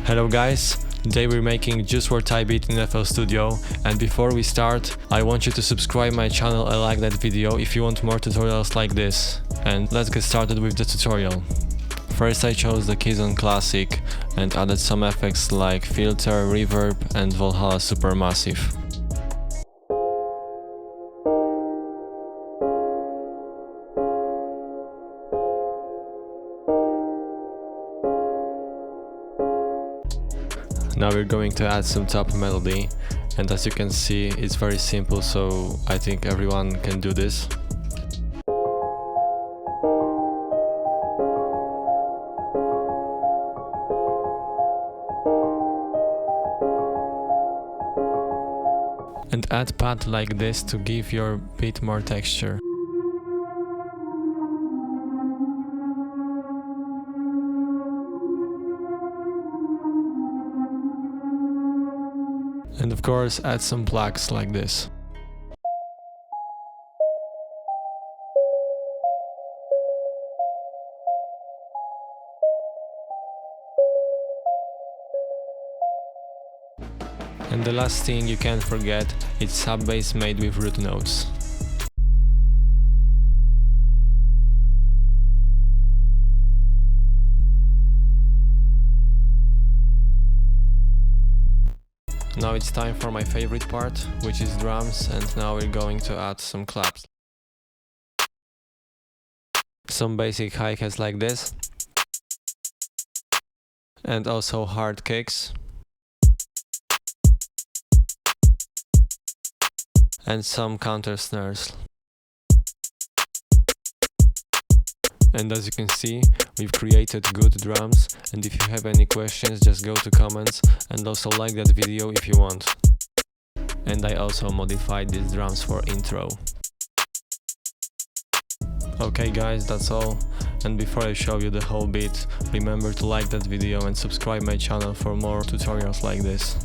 Hello guys, today we're making Juice WRLD Thai beat in FL Studio, and before we start I want you to subscribe my channel and like that video if you want more tutorials like this. And let's get started with the tutorial. First I chose the keys on Classic and added some effects like filter, reverb and Valhalla Supermassive. Now we're going to add some top melody, and as you can see it's very simple, so I think everyone can do this. And add pad like this to give your beat more texture. And of course add some plucks like this. And the last thing you can't forget, it's sub bass made with root notes. Now it's time for my favorite part, which is drums, and now we're going to add some claps. Some basic hi-hats like this. And also hard kicks. And some counter snares. And as you can see, we've created good drums, and if you have any questions just go to comments and also like that video if you want. And I also modified these drums for intro. Okay guys, that's all, and before I show you the whole beat, remember to like that video and subscribe my channel for more tutorials like this.